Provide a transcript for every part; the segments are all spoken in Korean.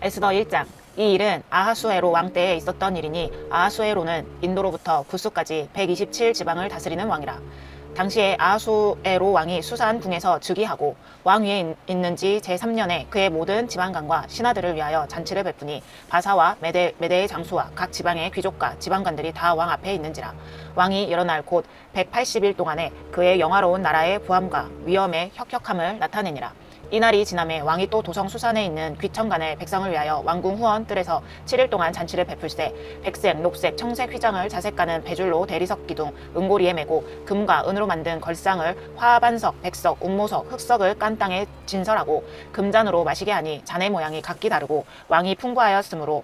에스더 1장. 이 일은 아하수에로 왕 때에 있었던 일이니 아하수에로는 인도로부터 구스까지 127 지방을 다스리는 왕이라. 당시에 아하수에로 왕이 수산 궁에서 즉위하고 왕위에 있는 지 제3년에 그의 모든 지방관과 신하들을 위하여 잔치를 베푸니 바사와 메대의 장수와 각 지방의 귀족과 지방관들이 다 왕 앞에 있는지라. 왕이 여러 날 곧 180일 동안에 그의 영화로운 나라의 부함과 위엄의 혁혁함을 나타내니라. 이날이 지남에 왕이 또 도성 수산에 있는 귀천간의 백성을 위하여 왕궁 후원 뜰에서 7일 동안 잔치를 베풀세 백색, 녹색, 청색 휘장을 자색가는 배줄로 대리석 기둥, 은고리에 메고 금과 은으로 만든 걸상을 화반석, 백석, 옥모석, 흑석을 깐 땅에 진설하고 금잔으로 마시게 하니 잔의 모양이 각기 다르고 왕이 풍부하였으므로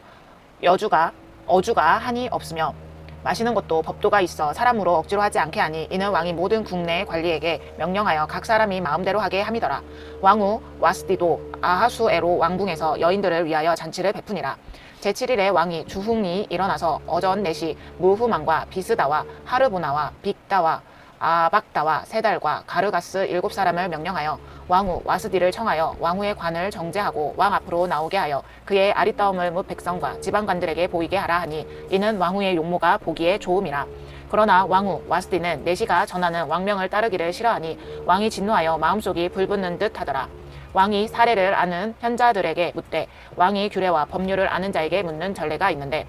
어주가 한이 없으며 마시는 것도 법도가 있어 사람으로 억지로 하지 않게 하니 이는 왕이 모든 국내 관리에게 명령하여 각 사람이 마음대로 하게 함이더라. 왕후 와스디도 아하수에로 왕궁에서 여인들을 위하여 잔치를 베푸니라. 제7일에 왕이 주흥이 일어나서 어전 넷이 무후만과 비스다와 하르보나와 빅다와 아박다와 세달과 가르가스 7사람을 명령하여 왕후 와스디를 청하여 왕후의 관을 정제하고 왕 앞으로 나오게 하여 그의 아리따움을 뭇 백성과 지방관들에게 보이게 하라 하니 이는 왕후의 용모가 보기에 좋음이라. 그러나 왕후 와스디는 내시가 전하는 왕명을 따르기를 싫어하니 왕이 진노하여 마음속이 불붙는 듯 하더라. 왕이 사례를 아는 현자들에게 묻되 왕이 규례와 법률을 아는 자에게 묻는 전례가 있는데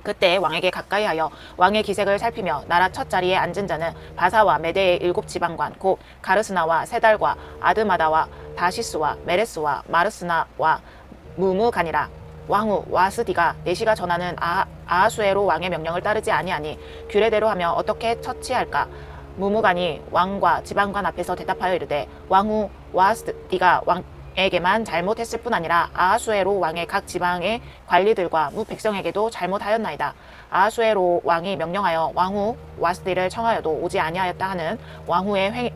그때 왕에게 가까이하여 왕의 기색을 살피며 나라 첫 자리에 앉은 자는 바사와 메대의 7지방관 곧 가르스나와 세달과 아드마다와 다시스와 메레스와 마르스나와 무무간이라. 왕후 와스디가 내시가 전하는 아하수에로 왕의 명령을 따르지 아니하니 규례대로 하며 어떻게 처치할까? 무무간이 왕과 지방관 앞에서 대답하여 이르되 왕후 와스디가 왕에게만 잘못했을 뿐 아니라 아하수에로 왕의 각 지방의 관리들과 무 백성에게도 잘못하였나이다. 아하수에로 왕이 명령하여 왕후 와스디를 청하여도 오지 아니하였다 하는 왕후의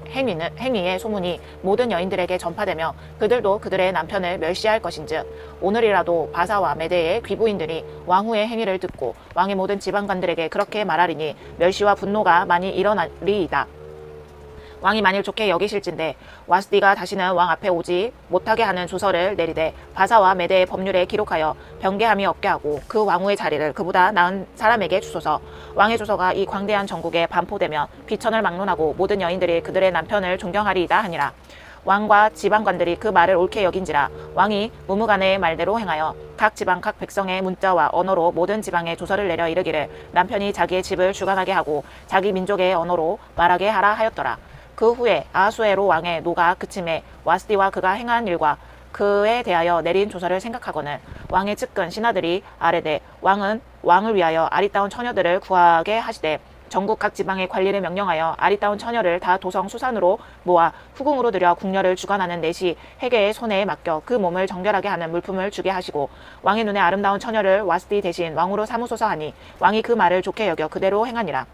행위의 소문이 모든 여인들에게 전파되며 그들도 그들의 남편을 멸시할 것인즉 오늘이라도 바사와 메대의 귀부인들이 왕후의 행위를 듣고 왕의 모든 지방관들에게 그렇게 말하리니 멸시와 분노가 많이 일어나리이다. 왕이 만일 좋게 여기실진데 와스디가 다시는 왕 앞에 오지 못하게 하는 조서를 내리되 바사와 메대의 법률에 기록하여 변개함이 없게 하고 그 왕후의 자리를 그보다 나은 사람에게 주소서. 왕의 조서가 이 광대한 전국에 반포되면 귀천을 막론하고 모든 여인들이 그들의 남편을 존경하리이다 하니라. 왕과 지방관들이 그 말을 옳게 여긴지라. 왕이 무무간의 말대로 행하여 각 지방 각 백성의 문자와 언어로 모든 지방에 조서를 내려 이르기를 남편이 자기의 집을 주관하게 하고 자기 민족의 언어로 말하게 하라 하였더라. 그 후에 아하수에로 왕의 노가 그침에 와스디와 그가 행한 일과 그에 대하여 내린 조서를 생각하거늘 왕의 측근 신하들이 아뢰되 왕은 왕을 위하여 아리따운 처녀들을 구하게 하시되 전국 각 지방의 관리를 명령하여 아리따운 처녀를 다 도성 수산으로 모아 후궁으로 들여 궁녀를 주관하는 내시 해계의 손에 맡겨 그 몸을 정결하게 하는 물품을 주게 하시고 왕의 눈에 아름다운 처녀를 와스디 대신 왕으로 삼으소서 하니 왕이 그 말을 좋게 여겨 그대로 행하니라.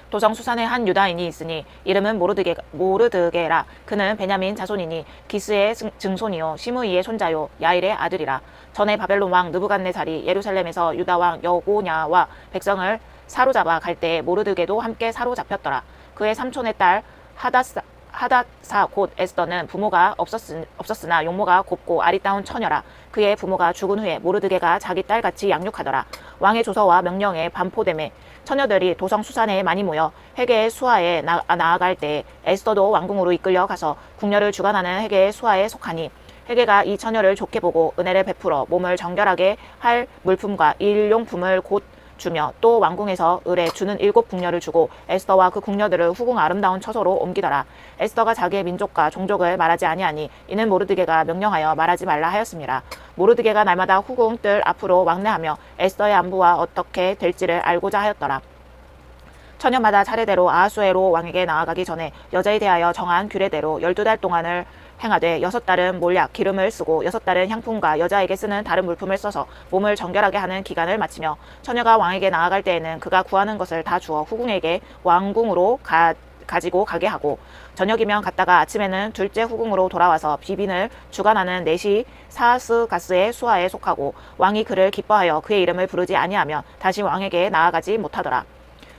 도성 수산에 한 유다인이 있으니 이름은 모르드게라. 그는 베냐민 자손이니 기스의 증손이요 시므이의 손자요 야일의 아들이라. 전에 바벨론 왕 느부갓네살이 예루살렘에서 유다 왕 여고냐와 백성을 사로잡아 갈 때에 모르드게도 함께 사로잡혔더라. 그의 삼촌의 딸 하닷사 곧 에스더는 부모가 없었으나 용모가 곱고 아리따운 처녀라. 그의 부모가 죽은 후에 모르드게가 자기 딸같이 양육하더라. 왕의 조서와 명령에 반포됨에 처녀들이 도성 수산에 많이 모여 해계의 수하에 나아갈 때에 에스더도 왕궁으로 이끌려 가서 궁녀를 주관하는 해계의 수하에 속하니 해계가 이 처녀를 좋게 보고 은혜를 베풀어 몸을 정결하게 할 물품과 일용품을 곧 주며 또 왕궁에서 을에 주는 7 궁녀를 주고 에스더와 그 궁녀들을 후궁 아름다운 처소로 옮기더라. 에스더가 자기의 민족과 종족을 말하지 아니하니 이는 모르드게가 명령하여 말하지 말라 하였습니다. 모르드게가 날마다 후궁 뜰 앞으로 왕래하며 에스더의 안부와 어떻게 될지를 알고자 하였더라. 처녀마다 차례대로 아하수에로 왕에게 나아가기 전에 여자에 대하여 정한 규례대로 12달 동안을 행하되 6달은 몰약 기름을 쓰고 6달은 향품과 여자에게 쓰는 다른 물품을 써서 몸을 정결하게 하는 기간을 마치며 처녀가 왕에게 나아갈 때에는 그가 구하는 것을 다 주어 후궁에게 왕궁으로 가지고 가게 하고 저녁이면 갔다가 아침에는 둘째 후궁으로 돌아와서 비빈을 주관하는 넷이 사스가스의 수하에 속하고 왕이 그를 기뻐하여 그의 이름을 부르지 아니하면 다시 왕에게 나아가지 못하더라.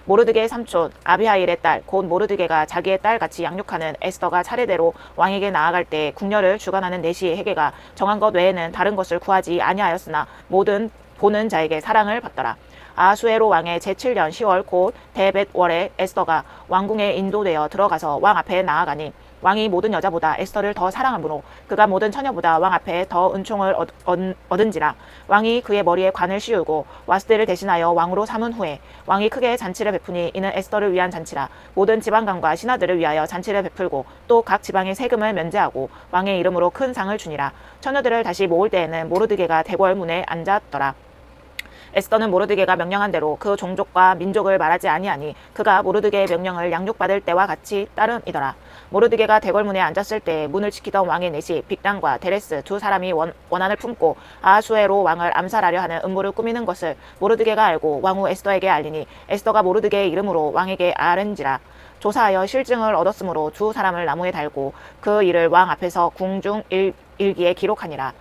모르드게의 삼촌 아비하일의 딸 곧 모르드게가 자기의 딸 같이 양육하는 에스더가 차례대로 왕에게 나아갈 때 궁녀를 주관하는 내시의 해계가 정한 것 외에는 다른 것을 구하지 아니하였으나 모든 보는 자에게 사랑을 받더라. 아하수에로 왕의 제7년 10월 곧 데벳월에 에스더가 왕궁에 인도되어 들어가서 왕 앞에 나아가니 왕이 모든 여자보다 에스더를 더 사랑하므로 그가 모든 처녀보다 왕 앞에 더 은총을 얻은지라. 왕이 그의 머리에 관을 씌우고 와스대를 대신하여 왕으로 삼은 후에 왕이 크게 잔치를 베푸니 이는 에스더를 위한 잔치라. 모든 지방관과 신하들을 위하여 잔치를 베풀고 또 각 지방의 세금을 면제하고 왕의 이름으로 큰 상을 주니라. 처녀들을 다시 모을 때에는 모르드게가 대궐문에 앉았더라. 에스더는 모르드게가 명령한 대로 그 종족과 민족을 말하지 아니하니 그가 모르드게의 명령을 양육받을 때와 같이 따름이더라. 모르드게가 대궐문에 앉았을 때 문을 지키던 왕의 내시 빅단과 데레스 두 사람이 원한을 품고 아하수에로 왕을 암살하려 하는 음모를 꾸미는 것을 모르드게가 알고 왕후 에스더에게 알리니 에스더가 모르드게의 이름으로 왕에게 아른지라. 조사하여 실증을 얻었으므로 두 사람을 나무에 달고 그 일을 왕 앞에서 궁중 일기에 기록하니라.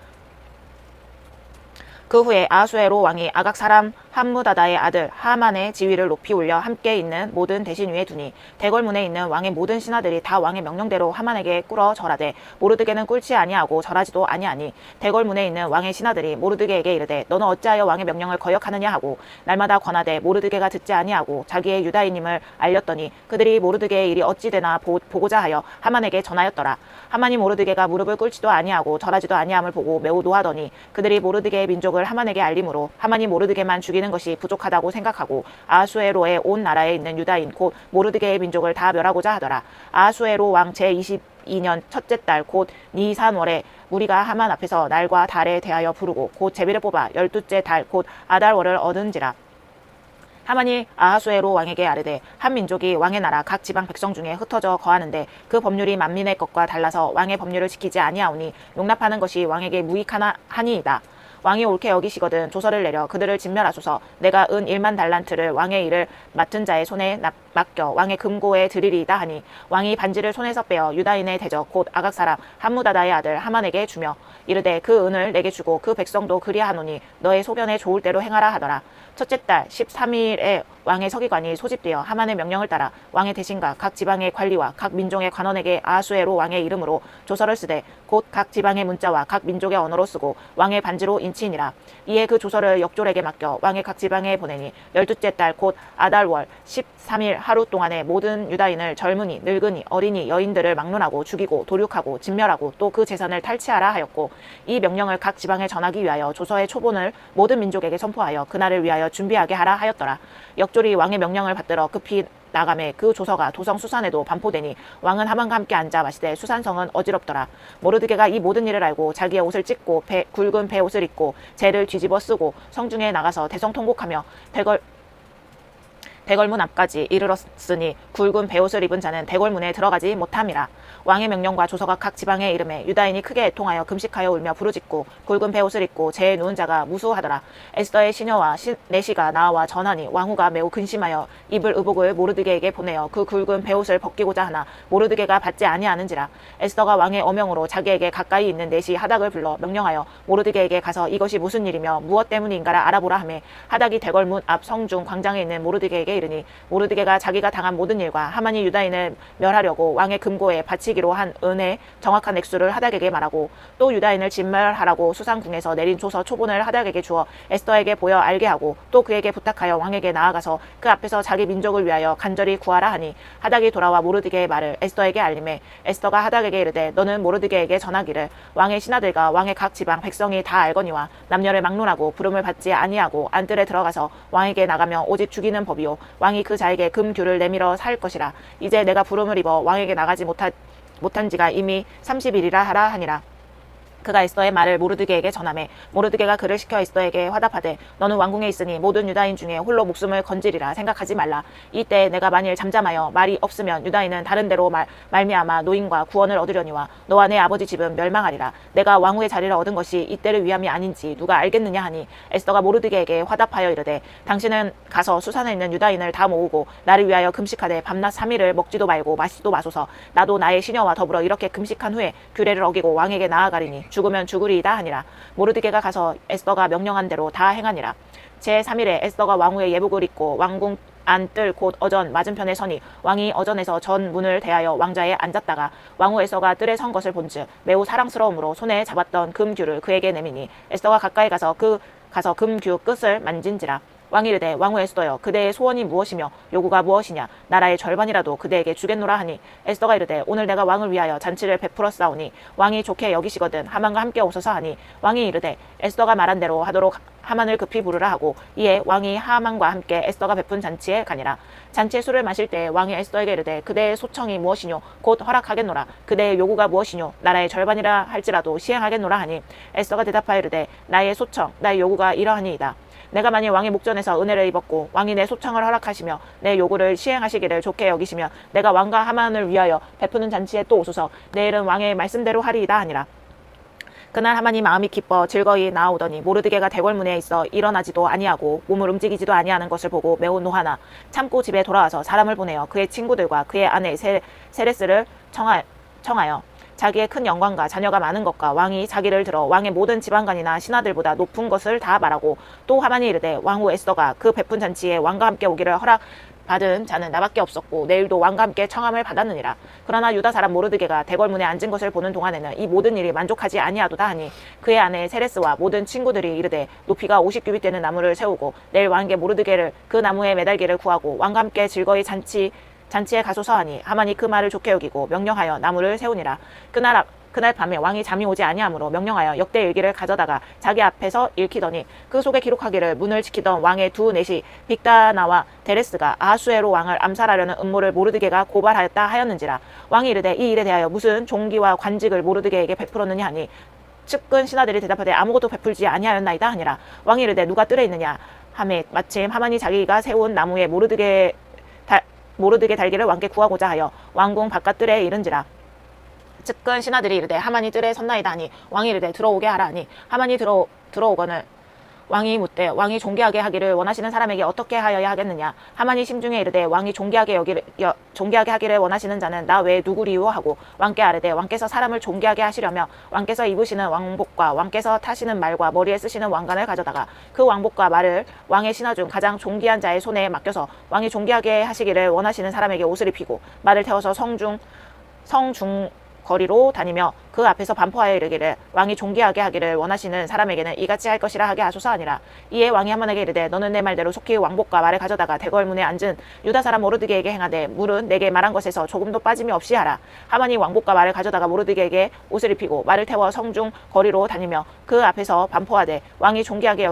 그 후에 아하수에로 왕이 아각 사람 함무다다의 아들 하만의 지위를 높이 올려 함께 있는 모든 대신 위에 두니 대궐문에 있는 왕의 모든 신하들이 다 왕의 명령대로 하만에게 꿇어 절하되 모르드게는 꿇지 아니하고 절하지도 아니하니 대궐문에 있는 왕의 신하들이 모르드게에게 이르되 너는 어찌하여 왕의 명령을 거역하느냐 하고 날마다 권하되 모르드게가 듣지 아니하고 자기의 유다인임을 알렸더니 그들이 모르드게의 일이 어찌 되나 보고자 하여 하만에게 전하였더라. 하만이 모르드게가 무릎을 꿇지도 아니하고 절하지도 아니함을 보고 매우 노하더니 그들이 모르드게의 민족을 하만에게 알림으로 하만이 모르드게만 죽이는 것이 부족하다고 생각하고 아하수에로의 온 나라에 있는 유다인 곧 모르드게의 민족을 다 멸하고자 하더라. 아하수에로 왕 제22년 첫째 달 곧 니산월에 무리가 하만 앞에서 날과 달에 대하여 부르고 곧 제비를 뽑아 12째 달 곧 아달월을 얻은지라. 하만이 아하수에로 왕에게 아뢰되 한 민족이 왕의 나라 각 지방 백성 중에 흩어져 거하는데 그 법률이 만민의 것과 달라서 왕의 법률을 지키지 아니하오니 용납하는 것이 왕에게 무익하니이다. 왕이 옳게 여기시거든 조서를 내려 그들을 진멸하소서. 내가 은 1만 달란트를 왕의 일을 맡은 자의 손에 맡겨 왕의 금고에 드리리이다 하니 왕이 반지를 손에서 빼어 유다인의 대적 곧 아각 사람 함무다다의 아들 하만에게 주며 이르되 그 은을 내게 주고 그 백성도 그리하노니 너의 소견에 좋을 대로 행하라 하더라. 첫째 달 13일에 왕의 서기관이 소집되어 하만의 명령을 따라 왕의 대신과 각 지방의 관리와 각 민족의 관원에게 아하수에로 왕의 이름으로 조서를 쓰되 곧 각 지방의 문자와 각 민족의 언어로 쓰고 왕의 반지로 인치니라. 이에 그 조서를 역졸에게 맡겨 왕의 각 지방에 보내니 12째 달 곧 아달월 13일 하루 동안에 모든 유다인을 젊은이, 늙은이, 어린이, 여인들을 막론하고 죽이고 도륙하고 진멸하고 또 그 재산을 탈취하라 하였고 이 명령을 각 지방에 전하기 위하여 조서의 초본을 모든 민족에게 선포하여 그날을 위하여 준비하게 하라 하였더라. 역졸이 왕의 명령을 받들어 급히 나감에 그 조서가 도성 수산에도 반포되니 왕은 하만과 함께 앉아 마시되 수산성은 어지럽더라. 모르드게가 이 모든 일을 알고 자기의 옷을 찢고 굵은 베옷을 입고 재를 뒤집어 쓰고 성중에 나가서 대성통곡하며 대궐문 앞까지 이르렀으니 굵은 베옷을 입은 자는 대궐문에 들어가지 못함이라. 왕의 명령과 조서가 각 지방에 이름에 유다인이 크게 애통하여 금식하여 울며 부르짖고 굵은 베옷을 입고 재에 누운 자가 무수하더라. 에스더의 시녀와 내시가 나와 전하니 왕후가 매우 근심하여 입을 의복을 모르드게에게 보내어 그 굵은 베옷을 벗기고자 하나 모르드게가 받지 아니하는지라. 에스더가 왕의 어명으로 자기에게 가까이 있는 내시 하닥을 불러 명령하여 모르드게에게 가서 이것이 무슨 일이며 무엇 때문인가를 알아보라 하매 하닥이 대궐문 앞 성중 광장에 있는 모르드게에게 이르니 모르드게가 자기가 당한 모든 일과 하만이 유다인을 멸하려고 왕의 금고에 바치기로 한 은의 정확한 액수를 하닥에게 말하고 또 유다인을 진멸하라고 수상궁에서 내린 조서 초본을 하닥에게 주어 에스더에게 보여 알게 하고 또 그에게 부탁하여 왕에게 나아가서 그 앞에서 자기 민족을 위하여 간절히 구하라 하니 하닥이 돌아와 모르드게의 말을 에스더에게 알림해 에스더가 하닥에게 이르되 너는 모르드게에게 전하기를 왕의 신하들과 왕의 각 지방 백성이 다 알거니와 남녀를 막론하고 부름을 받지 아니하고 안뜰에 들어가서 왕에게 나가며 오직 죽이는 법이요 왕이 그 자에게 금규를 내밀어 살 것이라. 이제 내가 부름을 입어 왕에게 나가지 못한 지가 이미 30일이라 하라 하니라. 그가 에스더의 말을 모르드게에게 전하매 모르드게가 그를 시켜 에스더에게 화답하되 너는 왕궁에 있으니 모든 유다인 중에 홀로 목숨을 건지리라 생각하지 말라. 이때 내가 만일 잠잠하여 말이 없으면 유다인은 다른 데로 말미암아 노임과 구원을 얻으려니와 너와 내 아버지 집은 멸망하리라. 내가 왕후의 자리를 얻은 것이 이때를 위함이 아닌지 누가 알겠느냐 하니 에스더가 모르드게에게 화답하여 이르되 당신은 가서 수산에 있는 유다인을 다 모으고 나를 위하여 금식하되 밤낮 3일을 먹지도 말고 마시지도 마소서. 나도 나의 시녀와 더불어 이렇게 금식한 후에 규례를 어기고 왕에게 나아가리니 죽으면 죽으리이다 하니라. 모르드게가 가서 에스더가 명령한 대로 다 행하니라. 제3일에 에스더가 왕후의 예복을 입고 왕궁 안 뜰 곧 어전 맞은편에 서니 왕이 어전에서 전 문을 대하여 왕좌에 앉았다가 왕후 에스더가 뜰에 선 것을 본즉 매우 사랑스러움으로 손에 잡았던 금규를 그에게 내미니 에스더가 가까이 가서 금규 끝을 만진지라. 왕이 이르되 왕후 에스더여 그대의 소원이 무엇이며 요구가 무엇이냐 나라의 절반이라도 그대에게 주겠노라 하니 에스더가 이르되 오늘 내가 왕을 위하여 잔치를 베풀었사오니 왕이 좋게 여기시거든 하만과 함께 오소서 하니 왕이 이르되 에스더가 말한 대로 하도록 하만을 급히 부르라 하고 이에 왕이 하만과 함께 에스더가 베푼 잔치에 가니라. 잔치에 술을 마실 때 왕이 에스더에게 이르되 그대의 소청이 무엇이뇨 곧 허락하겠노라 그대의 요구가 무엇이뇨 나라의 절반이라 할지라도 시행하겠노라 하니 에스더가 대답하여 이르되 나의 소청 나의 요구가 이러하니이다. 내가 만일 왕의 목전에서 은혜를 입었고 왕이 내 소청을 허락하시며 내 요구를 시행하시기를 좋게 여기시며 내가 왕과 하만을 위하여 베푸는 잔치에 또 오소서 내일은 왕의 말씀대로 하리이다 하니라. 그날 하만이 마음이 기뻐 즐거이 나아오더니 모르드게가 대궐문에 있어 일어나지도 아니하고 몸을 움직이지도 아니하는 것을 보고 매우 노하나 참고 집에 돌아와서 사람을 보내어 그의 친구들과 그의 아내 세레스를 청하여 자기의 큰 영광과 자녀가 많은 것과 왕이 자기를 들어 왕의 모든 지방관이나 신하들보다 높은 것을 다 말하고 또 하만이 이르되 왕후 에스더가 그 베푼 잔치에 왕과 함께 오기를 허락받은 자는 나밖에 없었고 내일도 왕과 함께 청함을 받았느니라. 그러나 유다 사람 모르드게가 대궐문에 앉은 것을 보는 동안에는 이 모든 일이 만족하지 아니하도다 하니 그의 아내 세레스와 모든 친구들이 이르되 높이가 50규빗 되는 나무를 세우고 내일 왕에게 모르드게를 그 나무에 매달기를 구하고 왕과 함께 즐거이 잔치에 가소서 하니 하만이 그 말을 좋게 여기고 명령하여 나무를 세우니라. 그날 밤에 왕이 잠이 오지 아니하므로 명령하여 역대 일기를 가져다가 자기 앞에서 읽히더니 그 속에 기록하기를 문을 지키던 왕의 두 넷이 빅다나와 데레스가 아하수에로 왕을 암살하려는 음모를 모르드게가 고발하였다 하였는지라. 왕이 이르되 이 일에 대하여 무슨 종기와 관직을 모르드게에게 베풀었느냐 하니 측근 신하들이 대답하되 아무것도 베풀지 아니하였나이다 하니라. 왕이 이르되 누가 뜰에 있느냐 하매 마침 하만이 자기가 세운 나무에 모르드게 달기를 왕께 구하고자 하여 왕궁 바깥뜰에 이른지라. 측근 신하들이 이르되 하만이 뜰에 섰나이다 하니 왕이 이르되 들어오게 하라 하니 하만이 들어오거늘 왕이 묻되 왕이 존귀하게 하기를 원하시는 사람에게 어떻게 하여야 하겠느냐. 하만이 심중에 이르되 왕이 존귀하게 하기를 원하시는 자는 나 외에 누구리요 하고 왕께 아뢰되 왕께서 사람을 존귀하게 하시려며 왕께서 입으시는 왕복과 왕께서 타시는 말과 머리에 쓰시는 왕관을 가져다가 그 왕복과 말을 왕의 신하 중 가장 존귀한 자의 손에 맡겨서 왕이 존귀하게 하시기를 원하시는 사람에게 옷을 입히고 말을 태워서 성중 거리로 다니며 그 앞에서 반포하여 이르기를 왕이 존귀하게 하기를 원하시는 사람에게는 이같이 할 것이라 하게 하소서 하니라. 이에 왕이 하만에게 이르되 너는 내 말대로 속히 왕복과 말을 가져다가 대궐문에 앉은 유다 사람 모르드게에게 행하되 물은 내게 말한 것에서 조금도 빠짐이 없이 하라. 하만이 왕복과 말을 가져다가 모르드게에게 옷을 입히고 말을 태워 성중 거리로 다니며 그 앞에서 반포하되 왕이 존귀하게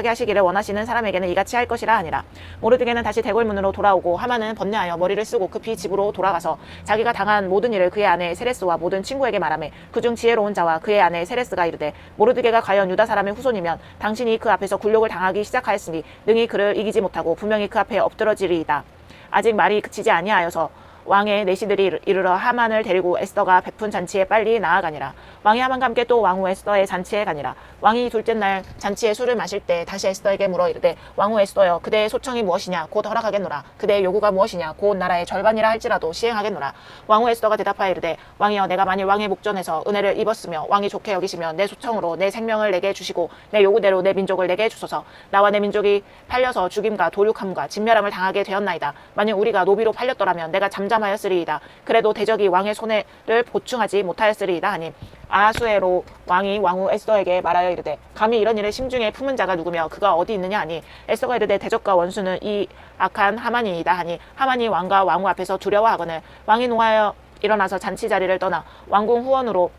하시기를 원하시는 사람에게는 이같이 할 것이라 하니라. 모르드게는 다시 대궐문으로 돌아오고 하만은 번뇌하여 머리를 쓰고 급히 집으로 돌아가서 자기가 당한 모든 일을 그의 아내 세레스와 모든 친구에게 말하며 그중 지혜로운 자와 그의 아내 세레스가 이르되 모르드게가 과연 유다 사람의 후손이면 당신이 그 앞에서 굴욕을 당하기 시작하였으니 능히 그를 이기지 못하고 분명히 그 앞에 엎드러지리이다. 아직 말이 그치지 아니하여서 왕의 내시들이 이르러 하만을 데리고 에스더가 베푼 잔치에 빨리 나아가니라. 왕이 하만과 함께 또 왕후 에스더의 잔치에 가니라. 왕이 둘째 날 잔치에 술을 마실 때 다시 에스더에게 물어 이르되 왕후 에스더여 그대의 소청이 무엇이냐 곧 허락하겠노라. 그대의 요구가 무엇이냐 곧 나라의 절반이라 할지라도 시행하겠노라. 왕후 에스더가 대답하여 이르되 왕이여 내가 만일 왕의 목전에서 은혜를 입었으며 왕이 좋게 여기시며 내 소청으로 내 생명을 내게 주시고 내 요구대로 내 민족을 내게 주소서. 나와 내 민족이 팔려서 죽임과 도륙함과 진멸함을 당하게 되었나이다. 만일 우리가 노비로 팔렸더라면 내가 잠잠하였으리이다. 그래도 대적이 왕의 손해를 보충하지 못하였으리이다 하니 아하수에로 왕이 왕후 에스더에게 말하여 이르되 감히 이런 일을 심중에 품은 자가 누구며 그가 어디 있느냐 하니 에스더가 이르되 대적과 원수는 이 악한 하만이이다 하니 하만이 왕과 왕후 앞에서 두려워하거늘 왕이 농하여 일어나서 잔치 자리를 떠나 왕궁 후원으로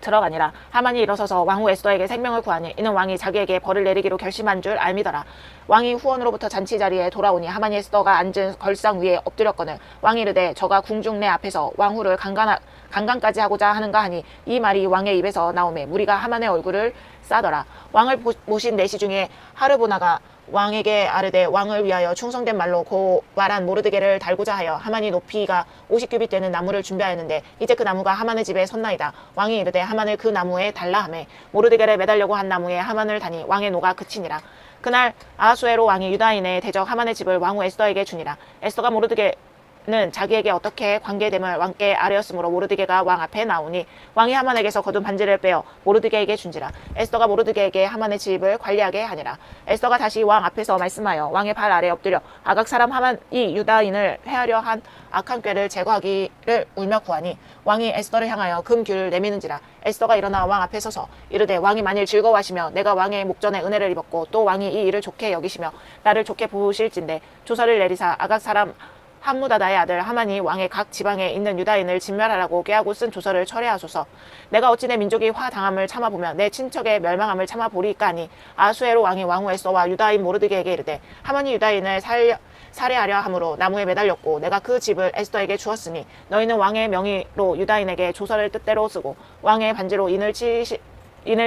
들어가니라. 하만이 일어서서 왕후 에스더에게 생명을 구하니 이는 왕이 자기에게 벌을 내리기로 결심한 줄 알미더라. 왕이 후원으로부터 잔치 자리에 돌아오니 하만이 에스더가 앉은 걸상 위에 엎드렸거늘 왕이 이르되 저가 궁중 내 앞에서 왕후를 강간까지 하고자 하는가 하니 이 말이 왕의 입에서 나오매 무리가 하만의 얼굴을 싸더라. 왕을 모신 내시 중에 하르보나가 왕에게 아르되 왕을 위하여 충성된 말로 고발한 모르드게를 달고자 하여 하만이 높이가 50규빗 되는 나무를 준비하였는데 이제 그 나무가 하만의 집에 섰나이다. 왕이 이르되 하만을 그 나무에 달라 하매 모르드게를 매달려고 한 나무에 하만을 다니 왕의 노가 그치니라. 그날 아하수에로 왕이 유다인의 대적 하만의 집을 왕후 에스더에게 주니라. 에스더가 자기에게 어떻게 관계됨을 왕께 아뢰었으므로 모르드게가 왕 앞에 나오니 왕이 하만에게서 거둔 반지를 빼어 모르드게에게 준지라. 에스더가 모르드게에게 하만의 집을 관리하게 하니라. 에스더가 다시 왕 앞에서 말씀하여 왕의 발 아래 엎드려 아각 사람 하만이 유다인을 해하려 한 악한 꾀를 제거하기를 울며 구하니 왕이 에스더를 향하여 금규를 내미는지라. 에스더가 일어나 왕 앞에 서서 이르되 왕이 만일 즐거워하시며 내가 왕의 목전에 은혜를 입었고 또 왕이 이 일을 좋게 여기시며 나를 좋게 보실진대 조서를 내리사 아각 사람 함무다다의 아들 하만이 왕의 각 지방에 있는 유다인을 진멸하라고 꾀하고 쓴 조서를 철회하소서. 내가 어찌 내 민족이 화당함을 참아보며 내 친척의 멸망함을 참아보리까 하니 아수에로 왕이 왕후 에스더와 유다인 모르드게에게 이르되 하만이 유다인을 살해하려 함으로 나무에 매달렸고 내가 그 집을 에스더에게 주었으니 너희는 왕의 명의로 유다인에게 조서를 뜻대로 쓰고 왕의 반지로 인을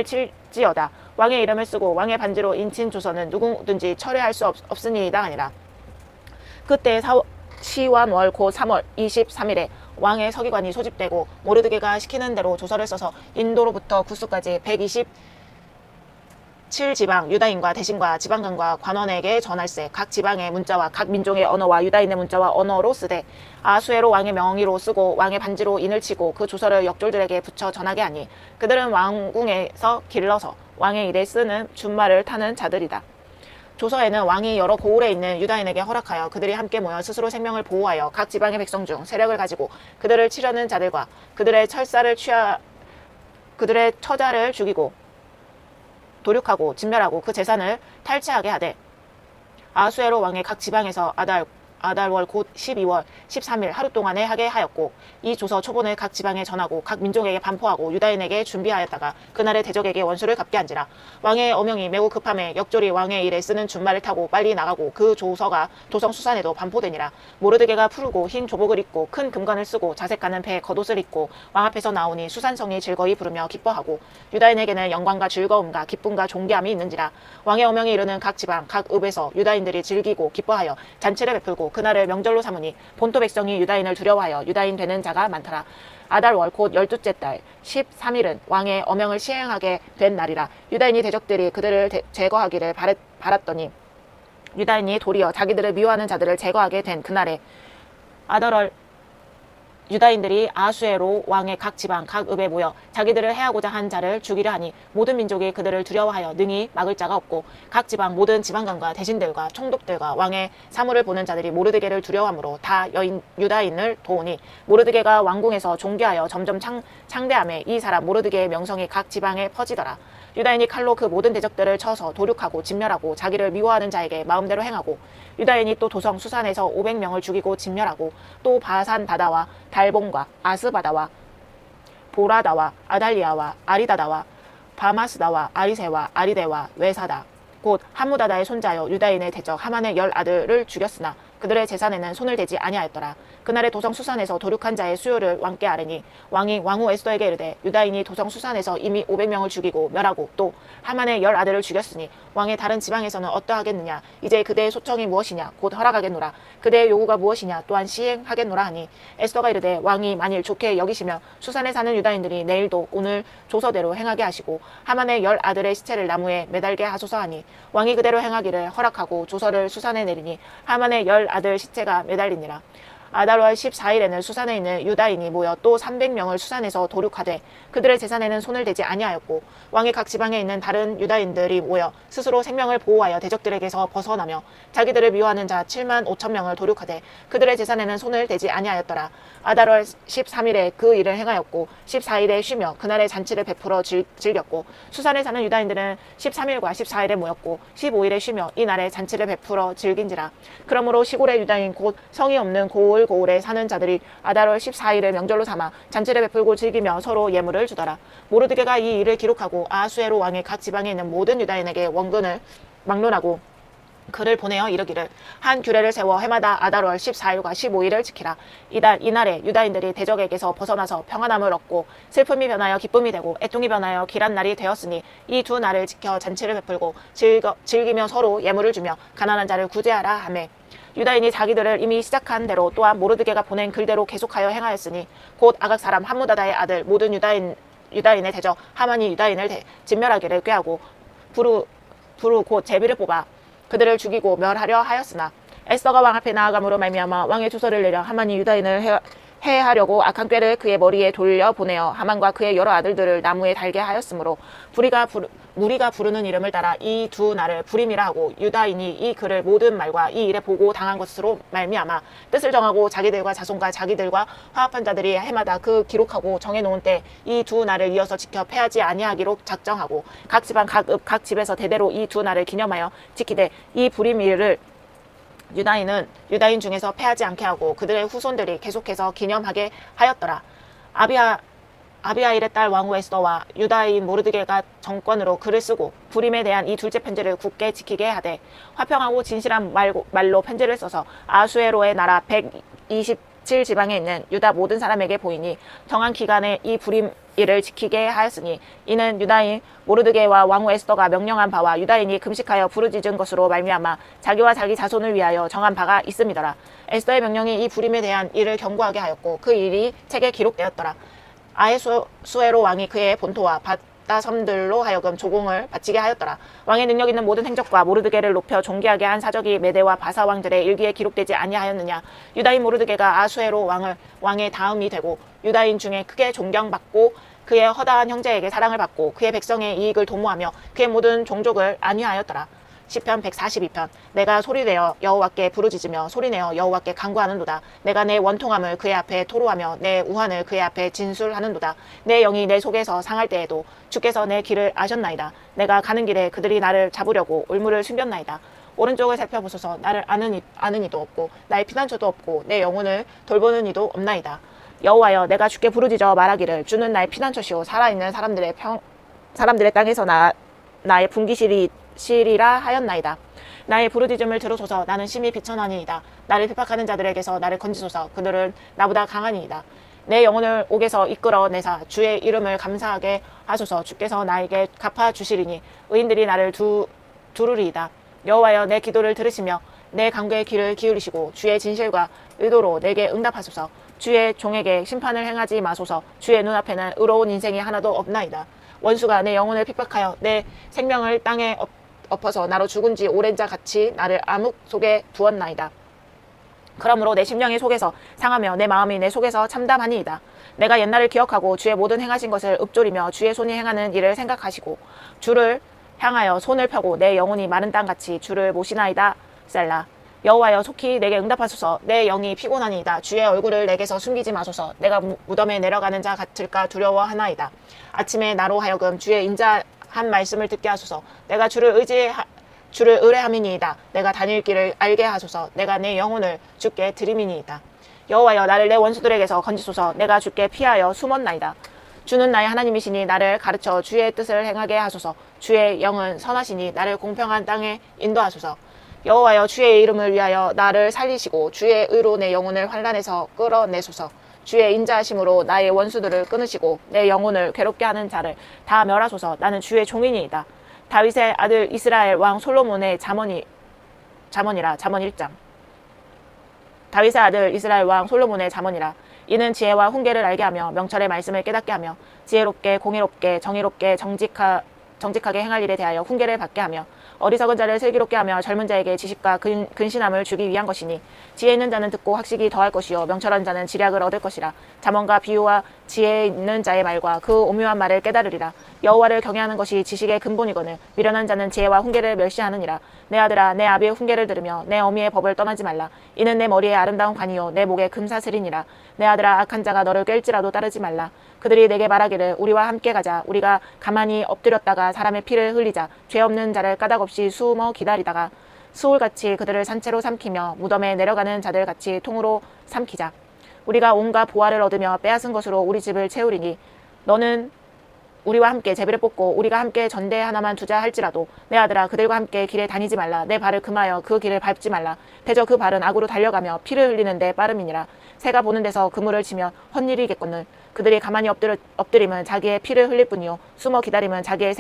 칠지어다. 왕의 이름을 쓰고 왕의 반지로 인친 조서는 누구든지 철회할 수 없으니이다 하니라. 그때 시완월 곧 3월 23일에 왕의 서기관이 소집되고 모르드게가 시키는 대로 조서를 써서 인도로부터 구스까지 127지방 유다인과 대신과 지방관과 관원에게 전할세. 각 지방의 문자와 각 민족의 언어와 유다인의 문자와 언어로 쓰되 아수에로 왕의 명의로 쓰고 왕의 반지로 인을 치고 그 조서를 역졸들에게 붙여 전하게 하니 그들은 왕궁에서 길러서 왕의 일에 쓰는 준말을 타는 자들이다. 조서에는 왕이 여러 고을에 있는 유다인에게 허락하여 그들이 함께 모여 스스로 생명을 보호하여 각 지방의 백성 중 세력을 가지고 그들을 치려는 자들과 그들의 그들의 처자를 죽이고 도륙하고 진멸하고 그 재산을 탈취하게 하되 아수에로 왕의 각 지방에서 아달월 곧 12월 13일 하루 동안에 하게 하였고 이 조서 초본을 각 지방에 전하고 각 민족에게 반포하고 유다인에게 준비하였다가 그날의 대적에게 원수를 갚게 한지라. 왕의 어명이 매우 급함에 역졸이 왕의 일에 쓰는 준말을 타고 빨리 나가고 그 조서가 도성 수산에도 반포되니라. 모르드게가 푸르고 흰 조복을 입고 큰 금관을 쓰고 자색하는 배에 겉옷을 입고 왕 앞에서 나오니 수산성이 즐거이 부르며 기뻐하고 유다인에게는 영광과 즐거움과 기쁨과 존귀함이 있는지라. 왕의 어명이 이르는 각 지방 각 읍에서 유다인들이 즐기고 기뻐하여 잔치를 베풀고 그날을 명절로 삼으니 본토 백성이 유다인을 두려워하여 유다인 되는 자가 많더라. 아달월 곧 12째 달 13일은 왕의 어명을 시행하게 된 날이라. 유다인이 대적들이 그들을 제거하기를 바랐더니 유다인이 도리어 자기들을 미워하는 자들을 제거하게 된 그날에 아달월 유다인들이 아수에로 왕의 각 지방 각 읍에 모여 자기들을 해하고자 한 자를 죽이려 하니 모든 민족이 그들을 두려워하여 능히 막을 자가 없고 각 지방 모든 지방관과 대신들과 총독들과 왕의 사물을 보는 자들이 모르드게를 두려워하므로 다 유다인을 도우니 모르드게가 왕궁에서 존귀하여 점점 창대함에 이 사람 모르드게의 명성이 각 지방에 퍼지더라. 유다인이 칼로 그 모든 대적들을 쳐서 도륙하고 진멸하고 자기를 미워하는 자에게 마음대로 행하고 유다인이 또 도성 수산에서 500명을 죽이고 진멸하고 또 바산 바다와 달본과 아스바다와 보라다와 아달리아와 아리다다와 바마스다와 아리세와 아리데와 외사다 곧 함무다다의 손자여 유다인의 대적 하만의 10아들을 죽였으나 그들의 재산에는 손을 대지 아니하였더라. 그날에 도성 수산에서 도륙한 자의 수요를 왕께 아뢰니 왕이 왕후 에스더에게 이르되 유다인이 도성 수산에서 이미 500명을 죽이고 멸하고 또 하만의 10아들을 죽였으니 왕의 다른 지방에서는 어떠하겠느냐. 이제 그대의 소청이 무엇이냐. 곧 허락하겠노라. 그대의 요구가 무엇이냐. 또한 시행하겠노라 하니 에스더가 이르되 왕이 만일 좋게 여기시며 수산에 사는 유다인들이 내일도 오늘 조서대로 행하게 하시고 하만의 10아들의 시체를 나무에 매달게 하소서 하니 왕이 그대로 행하기를 허락하고 조서를 수산에 내리니 하만의 10아들 시체가 매달리니라. 아달월 14일에는 수산에 있는 유다인이 모여 또 300명을 수산에서 도륙하되 그들의 재산에는 손을 대지 아니하였고 왕의 각 지방에 있는 다른 유다인들이 모여 스스로 생명을 보호하여 대적들에게서 벗어나며 자기들을 미워하는 자 7만 5천 명을 도륙하되 그들의 재산에는 손을 대지 아니하였더라. 아달월 13일에 그 일을 행하였고 14일에 쉬며 그날의 잔치를 베풀어 즐겼고 수산에 사는 유다인들은 13일과 14일에 모였고 15일에 쉬며 이 날에 잔치를 베풀어 즐긴지라. 그러므로 시골의 유다인 곧 성이 없는 고을에 사는 자들이 아달월 14일을 명절로 삼아 잔치를 베풀고 즐기며 서로 예물을 주더라. 모르드게가 이 일을 기록하고 아수에로 왕의 각 지방에 있는 모든 유다인에게 원근을 막론하고 그를 보내어 이르기를 한 규례를 세워 해마다 아달월 14일과 15일을 지키라. 이날에 유다인들이 대적에게서 벗어나서 평안함을 얻고 슬픔이 변하여 기쁨이 되고 애통이 변하여 길한 날이 되었으니 이 두 날을 지켜 잔치를 베풀고 즐기며 서로 예물을 주며 가난한 자를 구제하라 하매 유다인이 자기들을 이미 시작한 대로 또한 모르드게가 보낸 글대로 계속하여 행하였으니 곧 아각 사람 함무다다의 아들 모든 유다인의 대적 하만이 유다인을 진멸하기를 꾀하고 부르 곧 제비를 뽑아 그들을 죽이고 멸하려 하였으나 에스더가 왕 앞에 나아감으로 말미암아 왕의 주서를 내려 하만이 유다인을 해하려고 악한 꾀를 그의 머리에 돌려 보내어 하만과 그의 여러 아들들을 나무에 달게 하였으므로 무리가 부르는 이름을 따라 이 두 날을 부림이라 하고 유다인이 이 글을 모든 말과 이 일에 보고 당한 것으로 말미암아 뜻을 정하고 자기들과 자손과 자기들과 화합한 자들이 해마다 그 기록하고 정해놓은 때 이 두 날을 이어서 지켜 패하지 아니하기로 작정하고 각 지방 각 집에서 대대로 이 두 날을 기념하여 지키되 이 부림일을 유다인 중에서 패하지 않게 하고 그들의 후손들이 계속해서 기념하게 하였더라. 아비하일의 딸 왕후 에스더와 유다인 모르드게가 정권으로 글을 쓰고 부림에 대한 이 둘째 편지를 굳게 지키게 하되 화평하고 진실한 말로 편지를 써서 아수에로의 나라 127지방에 있는 유다 모든 사람에게 보이니 정한 기간에 이 부림일을 지키게 하였으니 이는 유다인 모르드게와 왕후 에스더가 명령한 바와 유다인이 금식하여 부르짖은 것으로 말미암아 자기와 자기 자손을 위하여 정한 바가 있음이더라. 에스더의 명령이 이 부림에 대한 일을 경고하게 하였고 그 일이 책에 기록되었더라. 아하수에로 왕이 그의 본토와 바다 섬들로 하여금 조공을 바치게 하였더라. 왕의 능력 있는 모든 행적과 모르드게를 높여 존귀하게 한 사적이 메대와 바사 왕들의 일기에 기록되지 아니하였느냐. 유다인 모르드게가 아하수에로 왕의 다음이 되고 유다인 중에 크게 존경받고 그의 허다한 형제에게 사랑을 받고 그의 백성의 이익을 도모하며 그의 모든 종족을 안위하였더라. 시편 142편. 내가 소리내어 여호와께 부르짖으며 소리내어 여호와께 간구하는도다. 내가 내 원통함을 그의 앞에 토로하며 내 우환을 그의 앞에 진술하는도다. 내 영이 내 속에서 상할 때에도 주께서 내 길을 아셨나이다. 내가 가는 길에 그들이 나를 잡으려고 울무를 숨겼나이다. 오른쪽을 살펴보소서. 나를 아는 이도 없고 나의 피난처도 없고 내 영혼을 돌보는 이도 없나이다. 여호와여, 내가 주께 부르짖어 말하기를 주는 나의 피난처시오 살아있는 사람들의 땅에서 나의 분기실이라 하였나이다. 나의 부르짖음을 들으소서. 나는 심히 비천하니이다. 나를 핍박하는 자들에게서 나를 건지소서. 그들은 나보다 강하니이다. 내 영혼을 옥에서 이끌어 내사 주의 이름을 감사하게 하소서. 주께서 나에게 갚아주시리니 의인들이 나를 두루리이다. 여호와여, 내 기도를 들으시며 내 간구에 귀를 기울이시고 주의 진실과 의도로 내게 응답하소서. 주의 종에게 심판을 행하지 마소서. 주의 눈앞에는 의로운 인생이 하나도 없나이다. 원수가 내 영혼을 핍박하여 내 생명을 땅에 엎어서 나로 죽은 지 오랜 자 같이 나를 암흑 속에 두었나이다. 그러므로 내 심령이 속에서 상하며 내 마음이 내 속에서 참담하니이다. 내가 옛날을 기억하고 주의 모든 행하신 것을 읊조리며 주의 손이 행하는 일을 생각하시고 주를 향하여 손을 펴고 내 영혼이 마른 땅같이 주를 모시나이다. 셀라. 여호와여, 속히 내게 응답하소서. 내 영이 피곤하니이다. 주의 얼굴을 내게서 숨기지 마소서. 내가 무덤에 내려가는 자 같을까 두려워하나이다. 아침에 나로 하여금 주의 인자한 말씀을 듣게 하소서. 내가 주를 의뢰함이니이다. 내가 다닐 길을 알게 하소서. 내가 내 영혼을 주께 드림이니이다. 여호와여, 나를 내 원수들에게서 건지소서. 내가 주께 피하여 숨었나이다. 주는 나의 하나님이시니 나를 가르쳐 주의 뜻을 행하게 하소서. 주의 영은 선하시니 나를 공평한 땅에 인도하소서. 여호와여, 주의 이름을 위하여 나를 살리시고 주의 의로 내 영혼을 환난에서 끌어내소서. 주의 인자하심으로 나의 원수들을 끊으시고 내 영혼을 괴롭게 하는 자를 다 멸하소서. 나는 주의 종이니이다. 다윗의 아들 이스라엘 왕 솔로몬의 잠언이라. 잠언 1장. 다윗의 아들 이스라엘 왕 솔로몬의 잠언이라. 이는 지혜와 훈계를 알게 하며 명철의 말씀을 깨닫게 하며 지혜롭게 공의롭게 정의롭게 정직하게 행할 일에 대하여 훈계를 받게 하며 어리석은 자를 슬기롭게 하며 젊은 자에게 지식과 근신함을 주기 위한 것이니 지혜 있는 자는 듣고 학식이 더할 것이요 명철한 자는 지략을 얻을 것이라. 잠언과 비유와 지혜 있는 자의 말과 그 오묘한 말을 깨달으리라. 여호와를 경외하는 것이 지식의 근본이거늘 미련한 자는 지혜와 훈계를 멸시하느니라. 내 아들아, 내 아비의 훈계를 들으며 내 어미의 법을 떠나지 말라. 이는 내 머리에 아름다운 관이요 내 목에 금사슬이니라. 내 아들아, 악한 자가 너를 꿰일지라도 따르지 말라. 그들이 내게 말하기를 우리와 함께 가자. 우리가 가만히 엎드렸다가 사람의 피를 흘리자. 죄 없는 자를 까닭없이 숨어 기다리다가 수울같이 그들을 산채로 삼키며 무덤에 내려가는 자들같이 통으로 삼키자. 우리가 온갖 보화를 얻으며 빼앗은 것으로 우리 집을 채우리니 너는 우리와 함께 제비를 뽑고 우리가 함께 전대 하나만 두자 할지라도 내 아들아, 그들과 함께 길에 다니지 말라. 내 발을 금하여 그 길을 밟지 말라. 대저 그 발은 악으로 달려가며 피를 흘리는 데 빠름이니라. 새가 보는 데서 그물을 치면 헛일이겠거늘. 그들이 가만히 엎드림은 자기의 피를 흘릴 뿐이요 숨어 기다림은 자기의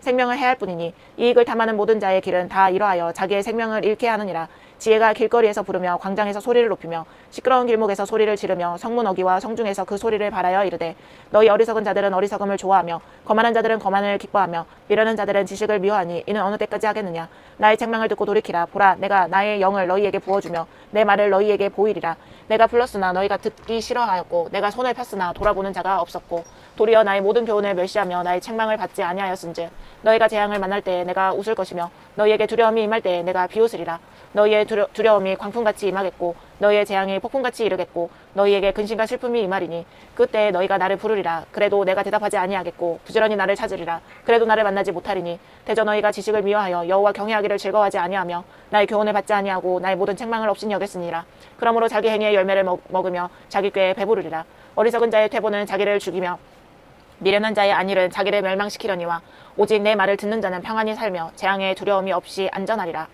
생명을 해할 뿐이니 이익을 탐하는 모든 자의 길은 다 이러하여 자기의 생명을 잃게 하느니라. 지혜가 길거리에서 부르며 광장에서 소리를 높이며 시끄러운 길목에서 소리를 지르며 성문 어귀와 성중에서 그 소리를 바라여 이르되 너희 어리석은 자들은 어리석음을 좋아하며 거만한 자들은 거만을 기뻐하며 미련한 자들은 지식을 미워하니 이는 어느 때까지 하겠느냐. 나의 책망을 듣고 돌이키라. 보라, 내가 나의 영을 너희에게 부어주며 내 말을 너희에게 보이리라. 내가 불렀으나 너희가 듣기 싫어하였고 내가 손을 폈으나 돌아보는 자가 없었고 도리어 나의 모든 교훈을 멸시하며 나의 책망을 받지 아니하였은즉 너희가 재앙을 만날 때에 내가 웃을 것이며 너희에게 두려움이 임할 때에 내가 비웃으리라. 너희의 두려움이 광풍같이 임하겠고 너희의 재앙이 폭풍같이 이르겠고 너희에게 근심과 슬픔이 임하리니 그때 너희가 나를 부르리라. 그래도 내가 대답하지 아니하겠고 부지런히 나를 찾으리라. 그래도 나를 만나지 못하리니 대저 너희가 지식을 미워하여 여호와 경외하기를 즐거워하지 아니하며 나의 교훈을 받지 아니하고 나의 모든 책망을 없인 여겼으니라. 그러므로 자기 행위의 열매를 먹으며 자기 꾀에 배부르리라. 어리석은 자의 퇴보는 자기를 죽이며 미련한 자의 안일은 자기를 멸망시키려니와 오직 내 말을 듣는 자는 평안히 살며 재앙의 두려움이 없이 안전하리라.